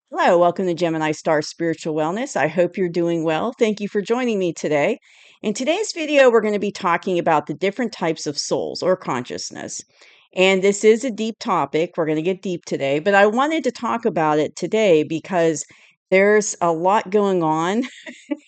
Hello, welcome to Gemini Star Spiritual Wellness. I hope you're doing well. Thank you for joining me today. In today's video, we're going to be talking about the different types of souls or consciousness. And this is a deep topic. We're going to get deep today, but I wanted to talk about it today because there's a lot going on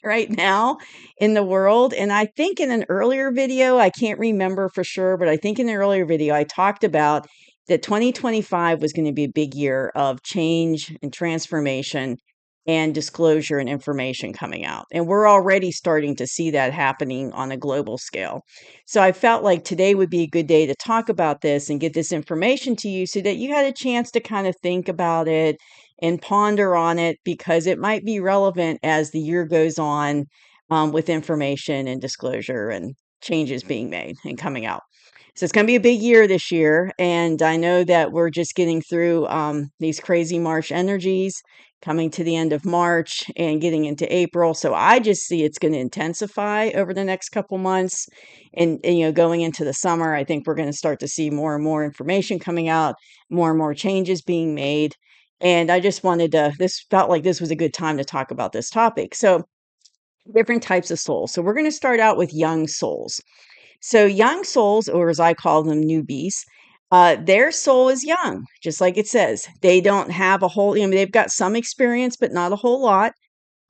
right now in the world. And I think in an earlier video, I can't remember for sure, but I think in an earlier video, I talked about that 2025 was going to be a big year of change and transformation and disclosure and information coming out. And we're already starting to see that happening on a global scale. So I felt like today would be a good day to talk about this and get this information to you so that you had a chance to kind of think about it and ponder on it because it might be relevant as the year goes on with information and disclosure and changes being made and coming out. So it's going to be a big year this year. And I know that we're just getting through these crazy March energies coming to the end of March and getting into April. So I just see it's going to intensify over the next couple months. And going into the summer, I think we're going to start to see more and more information coming out, more and more changes being made. And I just wanted to, this felt like this was a good time to talk about this topic. So, different types of souls. So, we're going to start out with young souls. So, young souls, or as I call them, newbies, their soul is young, just like it says. They don't have a whole, they've got some experience, but not a whole lot.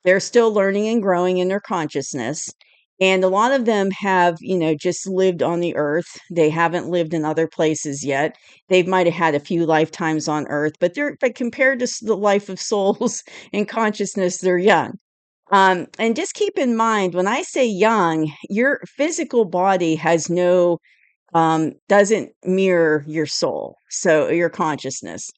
They're still learning and growing in their consciousness. And a lot of them have, just lived on the earth. They haven't lived in other places yet. They might have had a few lifetimes on earth, but compared to the life of souls and consciousness, they're young. And just keep in mind when I say young, your physical body has doesn't mirror your soul, so your consciousness.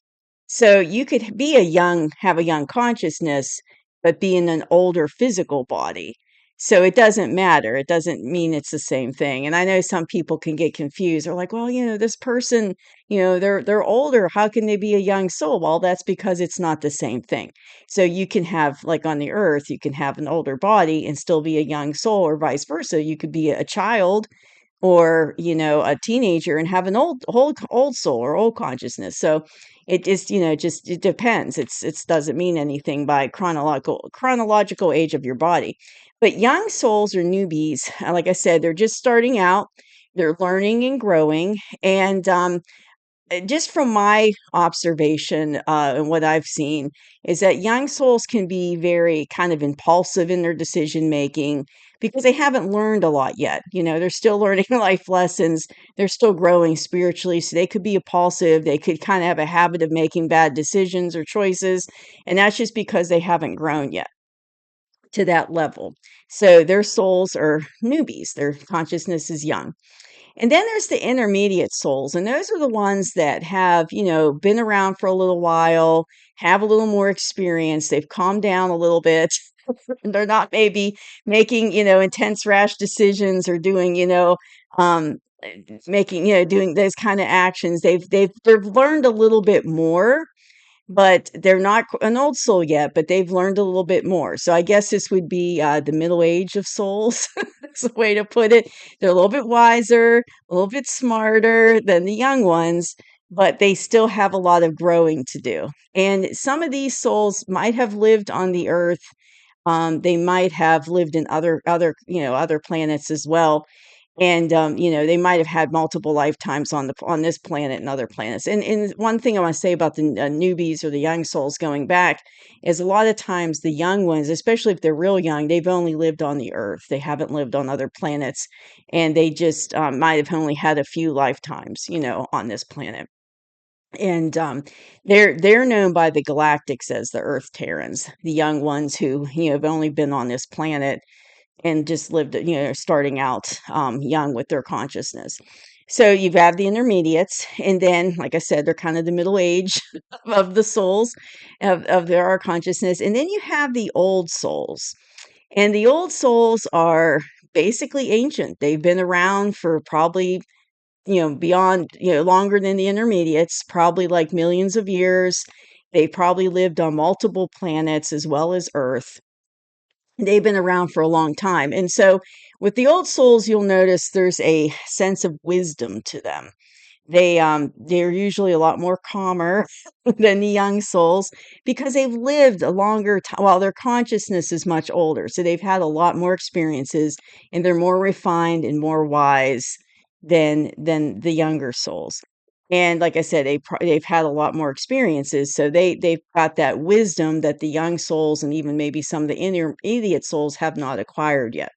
So you could have a young consciousness, but be in an older physical body. So it doesn't matter. It doesn't mean it's the same thing. And I know some people can get confused. They're like, well, this person, they're older. How can they be a young soul? Well, that's because it's not the same thing. So you can have, like on the earth, you can have an older body and still be a young soul, or vice versa. You could be a child or a teenager and have an old soul or old consciousness. So it just it depends. It doesn't mean anything by chronological age of your body. But young souls or newbies, like I said, they're just starting out. They're learning and growing. And just from my observation and what I've seen is that young souls can be very kind of impulsive in their decision making because they haven't learned a lot yet. They're still learning life lessons. They're still growing spiritually. So they could be impulsive. They could kind of have a habit of making bad decisions or choices. And that's just because they haven't grown yet to that level. So their souls are newbies. Their consciousness is young. And then there's the intermediate souls, and those are the ones that have, been around for a little while, have a little more experience. They've calmed down a little bit. They're not maybe making, intense rash decisions or doing, um, making, doing those kind of actions. They've learned a little bit more, but they're not an old soul yet, but they've learned a little bit more. So I guess this would be the middle age of souls. That's the way to put it. They're a little bit wiser, a little bit smarter than the young ones, but they still have a lot of growing to do. And some of these souls might have lived on the earth. They might have lived in other planets as well, and they might have had multiple lifetimes on this planet and other planets. And one thing I want to say about the newbies or the young souls going back is a lot of times the young ones, especially if they're real young, they've only lived on the earth. They haven't lived on other planets, and they just might have only had a few lifetimes on this planet. And they're known by the galactics as the Earth Terrans, the young ones who have only been on this planet and just lived, starting out young with their consciousness. So you've had the intermediates, and then, like I said, they're kind of the middle age of the souls of our consciousness, and then you have the old souls, and the old souls are basically ancient. They've been around for probably beyond longer than the intermediates, probably like millions of years. They probably lived on multiple planets as well as Earth. They've been around for a long time. And so with the old souls, you'll notice there's a sense of wisdom to them. they're usually a lot more calmer than the young souls because they've lived a longer time. Well, their consciousness is much older, so they've had a lot more experiences, and they're more refined and more wise than the younger souls. And like I said, they've had a lot more experiences, so they've got that wisdom that the young souls and even maybe some of the intermediate souls have not acquired yet.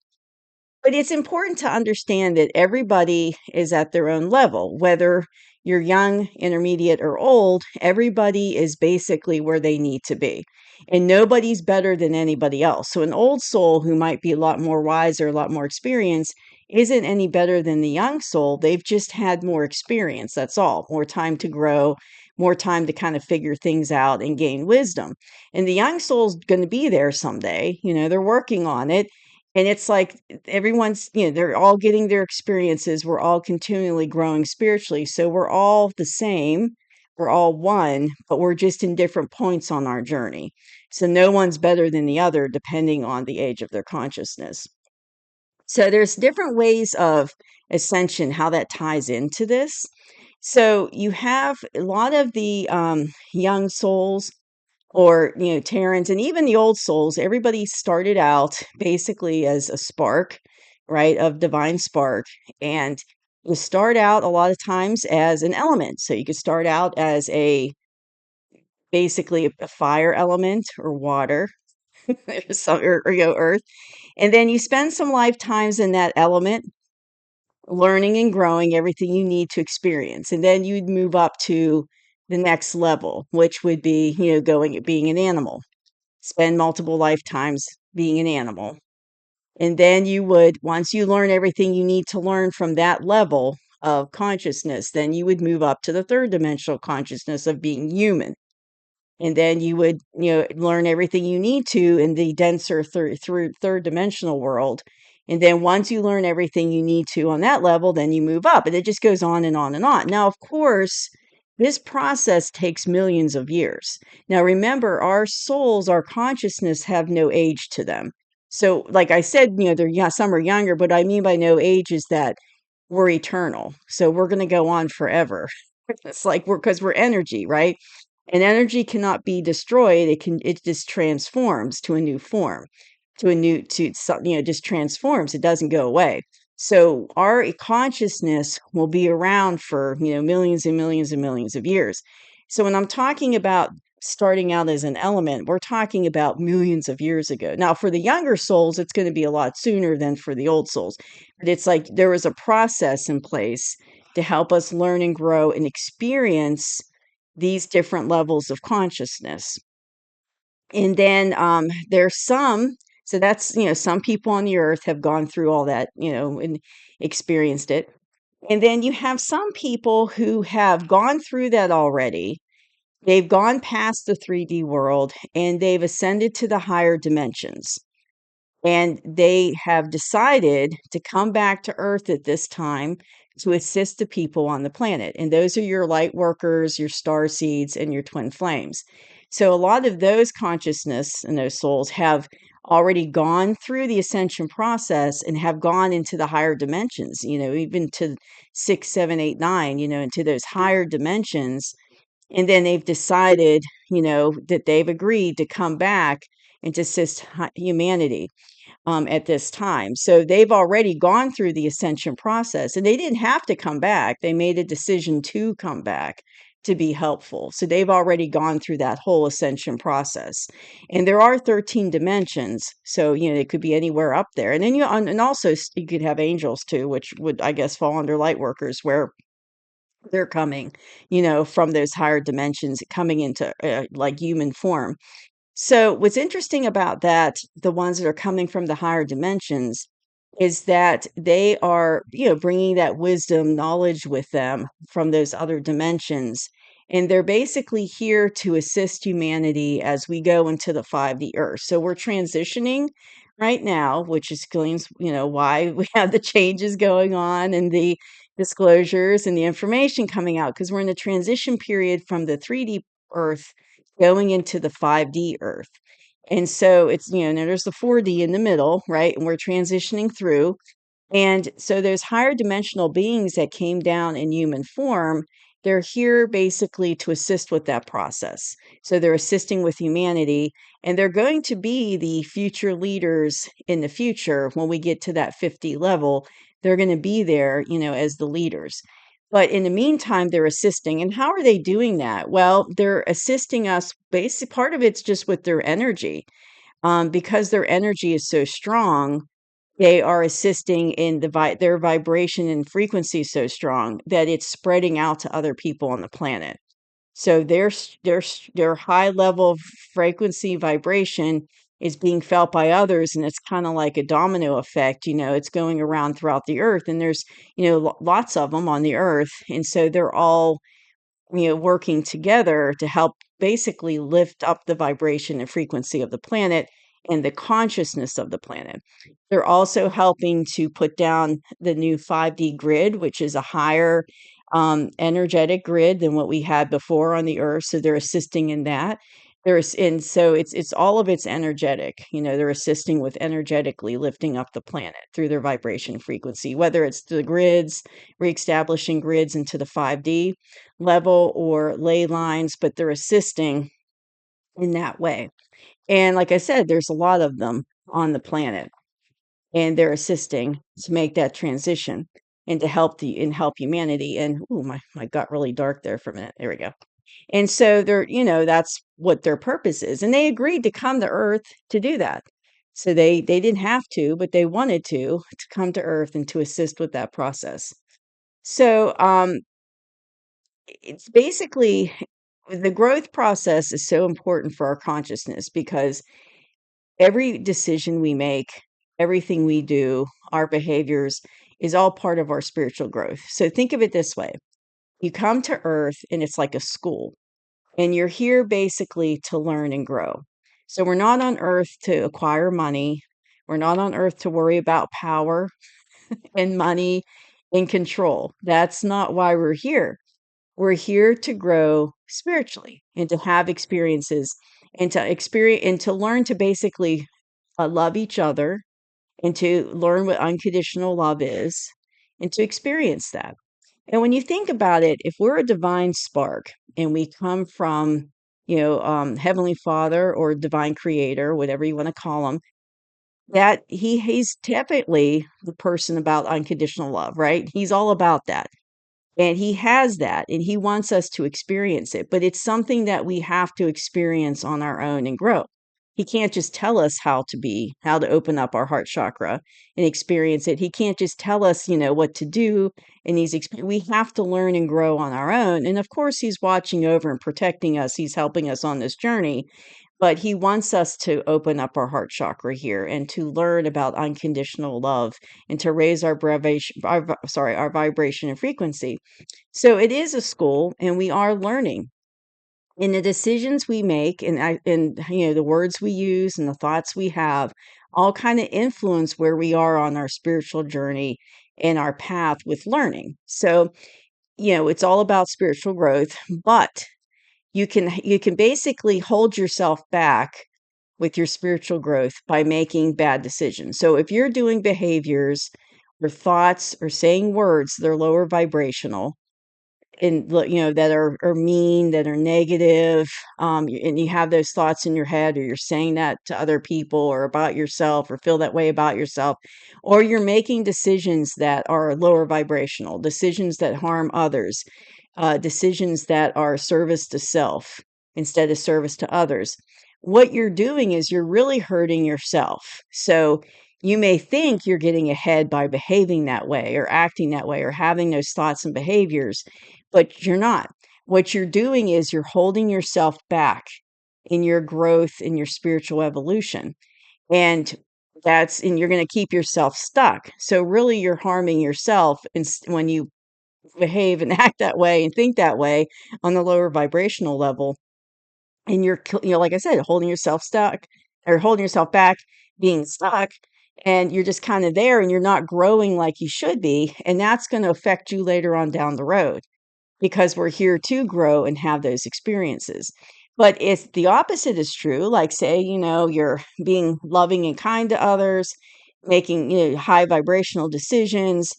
But it's important to understand that everybody is at their own level, whether you're young, intermediate, or old, everybody is basically where they need to be. And nobody's better than anybody else. So an old soul who might be a lot more wise or a lot more experienced isn't any better than the young soul. They've just had more experience. That's all. More time to grow, more time to kind of figure things out and gain wisdom. And the young soul's going to be there someday. They're working on it, and it's like everyone's, they're all getting their experiences. We're all continually growing spiritually. So we're all the same. We're all one, but we're just in different points on our journey. So no one's better than the other, depending on the age of their consciousness. So there's different ways of ascension, how that ties into this. So you have a lot of the young souls, or Terrans, and even the old souls. Everybody started out basically as a spark, right, of divine spark. And you start out a lot of times as an element. So you could start out as a basically a fire element or water, or earth. And then you spend some lifetimes in that element, learning and growing everything you need to experience. And then you'd move up to the next level, which would be, going being an animal, spend multiple lifetimes being an animal. And then you would, once you learn everything you need to learn from that level of consciousness, then you would move up to the third dimensional consciousness of being human. And then you would, learn everything you need to in the denser third dimensional world. And then once you learn everything you need to on that level, then you move up. And it just goes on and on and on. Now, of course, this process takes millions of years. Now, remember, our souls, our consciousness have no age to them. So, like I said, some are younger, but I mean by no age is that we're eternal. So we're going to go on forever. It's like because we're energy, right? And energy cannot be destroyed. It just transforms to a new form, to something, just transforms. It doesn't go away. So our consciousness will be around for, millions and millions and millions of years. So when I'm talking about starting out as an element, we're talking about millions of years ago. Now, for the younger souls, it's going to be a lot sooner than for the old souls. But it's like there was a process in place to help us learn and grow and experience these different levels of consciousness. And then there's so that's, some people on the earth have gone through all that, and experienced it. And then you have some people who have gone through that already. They've gone past the 3D world and they've ascended to the higher dimensions. And they have decided to come back to Earth at this time to assist the people on the planet. And those are your light workers, your star seeds, and your twin flames. So a lot of those consciousness and those souls have already gone through the ascension process and have gone into the higher dimensions, even to 6, 7, 8, 9, into those higher dimensions. And then they've decided, that they've agreed to come back and to assist humanity at this time. So they've already gone through the ascension process, and they didn't have to come back. They made a decision to come back to be helpful. So they've already gone through that whole ascension process. And there are 13 dimensions. So, it could be anywhere up there. And then and also you could have angels too, which would, I guess, fall under light workers, where they're coming, from those higher dimensions, coming into like human form. So, what's interesting about that, the ones that are coming from the higher dimensions, is that they are, bringing that wisdom, knowledge with them from those other dimensions. And they're basically here to assist humanity as we go into the 5D Earth. So, we're transitioning right now, which explains, why we have the changes going on and the disclosures and the information coming out, because we're in the transition period from the 3D Earth going into the 5D Earth. And so it's, now there's the 4D in the middle, right? And we're transitioning through. And so those higher dimensional beings that came down in human form, they're here basically to assist with that process. So they're assisting with humanity, and they're going to be the future leaders in the future when we get to that 50 level. They're going to be there, as the leaders. But in the meantime, they're assisting. And how are they doing that? Well, they're assisting us. Basic part of it's just with their energy. Because their energy is so strong, they are assisting in their vibration and frequency is so strong that it's spreading out to other people on the planet. So their high level of frequency vibration is being felt by others, and it's kind of like a domino effect. It's going around throughout the earth, and there's lots of them on the earth, and so they're all working together to help basically lift up the vibration and frequency of the planet and the consciousness of the planet. They're also helping to put down the new 5D grid, which is a higher energetic grid than what we had before on the earth. So they're assisting in that. And so it's all of it's energetic. They're assisting with energetically lifting up the planet through their vibration frequency, whether it's the grids, reestablishing grids into the 5D level or ley lines, but they're assisting in that way. And like I said, there's a lot of them on the planet, and they're assisting to make that transition and to help humanity. And oh, my got really dark there for a minute. There we go. And so that's what their purpose is. And they agreed to come to Earth to do that. So they didn't have to, but they wanted to come to Earth and to assist with that process. So it's basically the growth process is so important for our consciousness because every decision we make, everything we do, our behaviors is all part of our spiritual growth. So think of it this way. You come to Earth and it's like a school, and you're here basically to learn and grow. So we're not on Earth to acquire money. We're not on Earth to worry about power and money and control. That's not why we're here. We're here to grow spiritually and to have experiences and to learn to basically love each other and to learn what unconditional love is and to experience that. And when you think about it, if we're a divine spark and we come from, Heavenly Father or divine creator, whatever you want to call him, that he's typically the person about unconditional love, right? He's all about that. And he has that, and he wants us to experience it, but it's something that we have to experience on our own and grow. He can't just tell us how to open up our heart chakra and experience it. He can't just tell us, what to do. And we have to learn and grow on our own. And of course, he's watching over and protecting us. He's helping us on this journey, but he wants us to open up our heart chakra here and to learn about unconditional love and to raise our vibration and frequency. So it is a school, and we are learning. And the decisions we make and the words we use and the thoughts we have all kind of influence where we are on our spiritual journey and our path with learning. So, it's all about spiritual growth, but you can basically hold yourself back with your spiritual growth by making bad decisions. So if you're doing behaviors or thoughts or saying words that are lower vibrational, and that are mean, that are negative, and you have those thoughts in your head, or you're saying that to other people or about yourself, or feel that way about yourself, or you're making decisions that are lower vibrational, decisions that harm others, decisions that are service to self instead of service to others, what you're doing is you're really hurting yourself. So you may think you're getting ahead by behaving that way or acting that way or having those thoughts and behaviors, but you're not. What you're doing is you're holding yourself back in your growth, in your spiritual evolution. And you're going to keep yourself stuck. So really you're harming yourself when you behave and act that way and think that way on the lower vibrational level. And like I said, holding yourself stuck or holding yourself back, being stuck, and you're just kind of there and you're not growing like you should be. And that's going to affect you later on down the road because we're here to grow and have those experiences. But if the opposite is true, like say, you're being loving and kind to others, making, high vibrational decisions,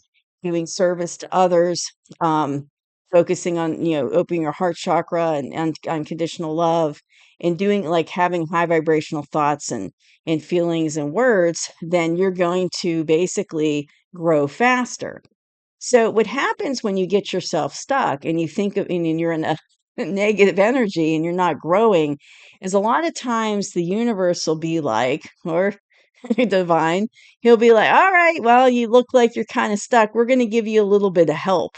doing service to others, um, focusing on, opening your heart chakra and unconditional love, and doing like having high vibrational thoughts and feelings and words, then you're going to basically grow faster. So what happens when you get yourself stuck and you think of and you're in a negative energy and you're not growing is a lot of times the universe will be like, or divine, he'll be like, all right, well, you look like you're kind of stuck. We're going to give you a little bit of help.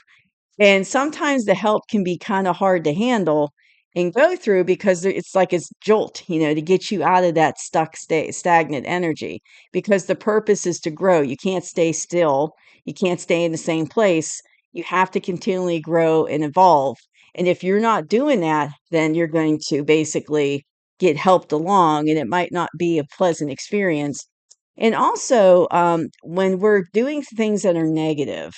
And sometimes the help can be kind of hard to handle and go through because it's like it's jolt, to get you out of that stagnant energy, because the purpose is to grow. You can't stay still. You can't stay in the same place. You have to continually grow and evolve. And if you're not doing that, then you're going to basically get helped along and it might not be a pleasant experience. And also, when we're doing things that are negative,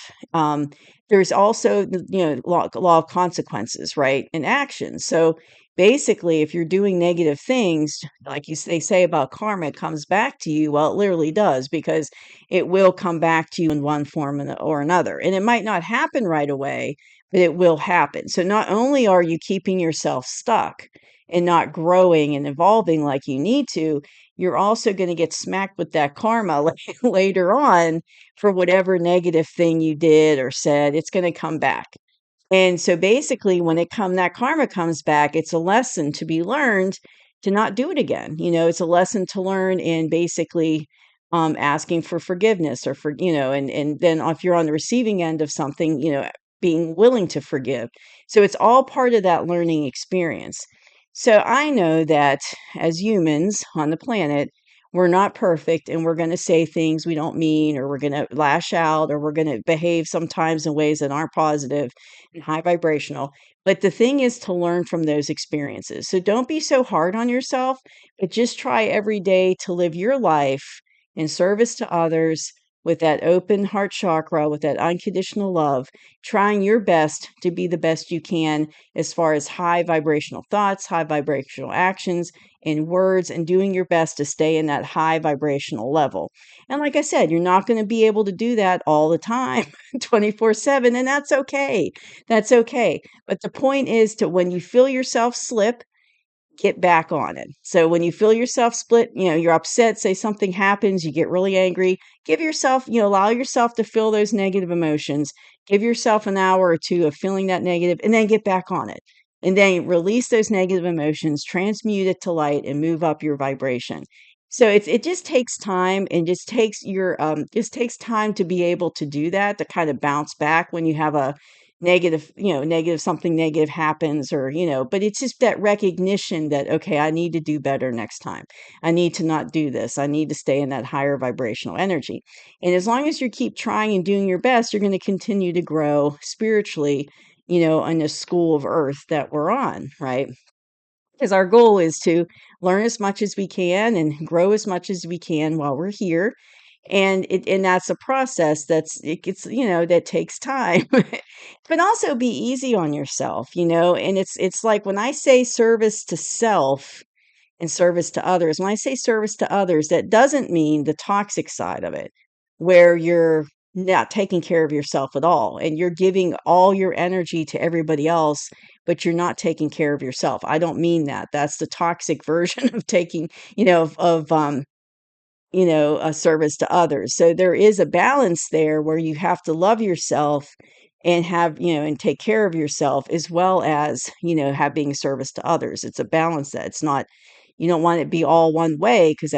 there's also the, law of consequences, right? And actions. So basically, if you're doing negative things, like they say about karma, it comes back to you. Well, it literally does, because it will come back to you in one form or another. And it might not happen right away, but it will happen. So not only are you keeping yourself stuck and not growing and evolving like you need to, you're also going to get smacked with that karma later on for whatever negative thing you did or said. It's going to come back. And so basically, when that karma comes back, it's a lesson to be learned to not do it again. It's a lesson to learn in basically asking for forgiveness, or and then if you're on the receiving end of something, being willing to forgive. So it's all part of that learning experience. So I know that as humans on the planet, we're not perfect and we're going to say things we don't mean, or we're going to lash out, or we're going to behave sometimes in ways that aren't positive and high vibrational. But the thing is to learn from those experiences. So don't be so hard on yourself, but just try every day to live your life in service to others with that open heart chakra, with that unconditional love, trying your best to be the best you can as far as high vibrational thoughts, high vibrational actions, and words, and doing your best to stay in that high vibrational level. And like I said, you're not going to be able to do that all the time, 24/7, and that's okay. That's okay. But the point is to, when you feel yourself slip, get back on it. So when you feel yourself split, you're upset, say something happens, you get really angry, give yourself, allow yourself to feel those negative emotions. Give yourself an hour or two of feeling that negative, and then get back on it. And then release those negative emotions, transmute it to light, and move up your vibration. So it just takes time, and just takes time to be able to do that, to kind of bounce back when you have a negative, something negative happens, or, but it's just that recognition that, okay, I need to do better next time. I need to not do this. I need to stay in that higher vibrational energy. And as long as you keep trying and doing your best, you're going to continue to grow spiritually, in the school of earth that we're on, right? Because our goal is to learn as much as we can and grow as much as we can while we're here. And that's a process it gets, that takes time. But also be easy on yourself, and it's like when I say service to self and service to others, when I say service to others, that doesn't mean the toxic side of it, where you're not taking care of yourself at all and you're giving all your energy to everybody else, but you're not taking care of yourself. I don't mean that. That's the toxic version of taking, a service to others. So there is a balance there where you have to love yourself and and take care of yourself, as well as, have being service to others. It's a balance. That it's not, you don't want it to be all one way, because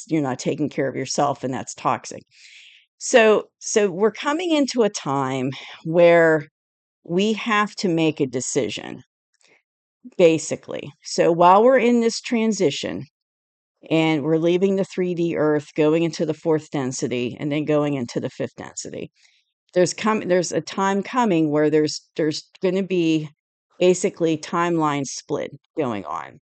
you're not taking care of yourself, and that's toxic. So we're coming into a time where we have to make a decision, basically. So while we're in this transition, and we're leaving the 3D Earth, going into the fourth density, and then going into the fifth density. There's a time coming where there's going to be basically timeline split going on,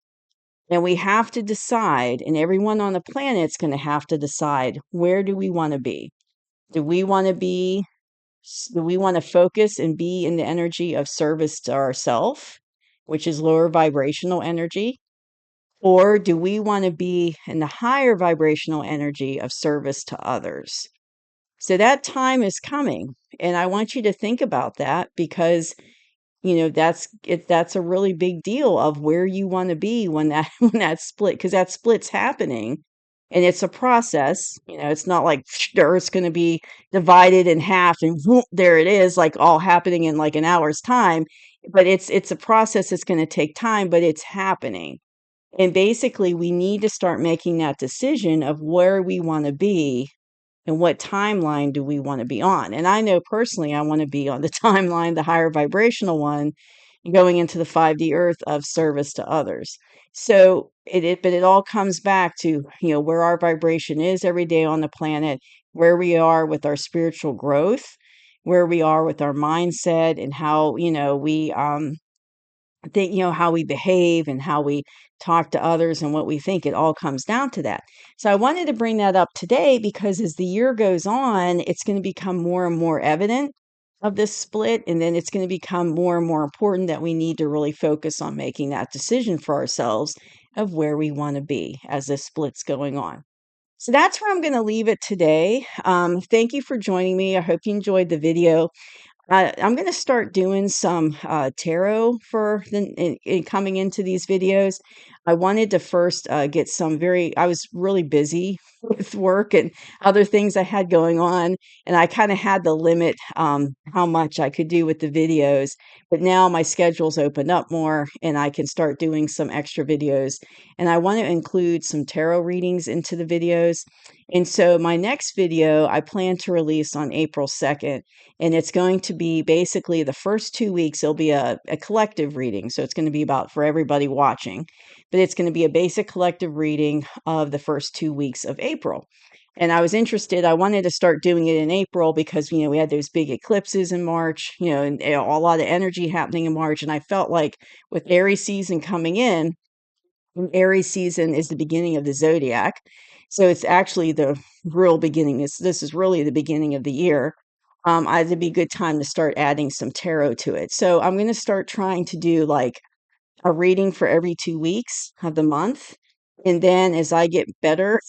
and we have to decide, and everyone on the planet's going to have to decide, where do we want to be? Do we want to be? Do we want to focus and be in the energy of service to ourself, which is lower vibrational energy? Or do we want to be in the higher vibrational energy of service to others? So that time is coming. And I want you to think about that because that's a really big deal of where you want to be when that when that split, because that split's happening and it's a process. It's not like the earth's going to be divided in half and whoop, there it is, like all happening in like an hour's time. But it's a process that's going to take time, but it's happening. And basically we need to start making that decision of where we want to be and what timeline do we want to be on. And I know personally I want to be on the timeline, the higher vibrational one, going into the 5D earth of service to others. So but it all comes back to, where our vibration is every day on the planet, where we are with our spiritual growth, where we are with our mindset, and how, we think, how we behave and how we talk to others and what we think. It all comes down to that. So I wanted to bring that up today because as the year goes on, it's going to become more and more evident of this split. And then it's going to become more and more important that we need to really focus on making that decision for ourselves of where we want to be as this split's going on. So that's where I'm going to leave it today. Thank you for joining me. I hope you enjoyed the video. I'm going to start doing some tarot for in coming into these videos. I wanted to first get some I was really busy with work and other things I had going on, and I kind of had to limit how much I could do with the videos. But now my schedule's opened up more, and I can start doing some extra videos. And I want to include some tarot readings into the videos. And so my next video I plan to release on April 2nd. And it's going to be basically the first 2 weeks, it'll be a collective reading. So it's going to be about for everybody watching, but it's going to be a basic collective reading of the first 2 weeks of April. And I was interested, I wanted to start doing it in April because, we had those big eclipses in March, and a lot of energy happening in March. And I felt like with Aries season coming in, and Aries season is the beginning of the zodiac. So it's actually the real beginning. This is really the beginning of the year. It'd be a good time to start adding some tarot to it. So I'm going to start trying to do like a reading for every 2 weeks of the month. And then as I get better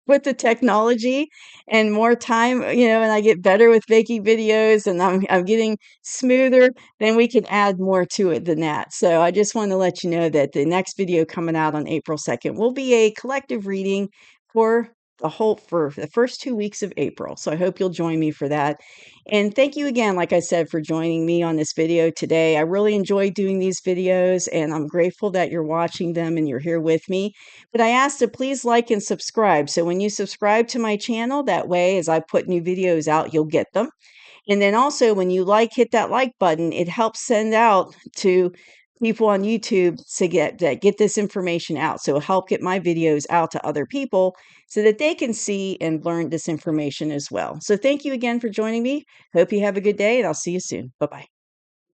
with the technology and more time, and I get better with making videos and I'm getting smoother, then we can add more to it than that. So I just want to let you know that the next video coming out on April 2nd will be a collective reading for for the first 2 weeks of April. So I hope you'll join me for that. And thank you again, like I said, for joining me on this video today. I really enjoy doing these videos and I'm grateful that you're watching them and you're here with me. But I ask to please like and subscribe. So when you subscribe to my channel, that way, as I put new videos out, you'll get them. And then also when you hit that like button, it helps send out to people on YouTube to get this information out. So it'll help get my videos out to other people so that they can see and learn this information as well. So thank you again for joining me. Hope you have a good day and I'll see you soon. Bye-bye.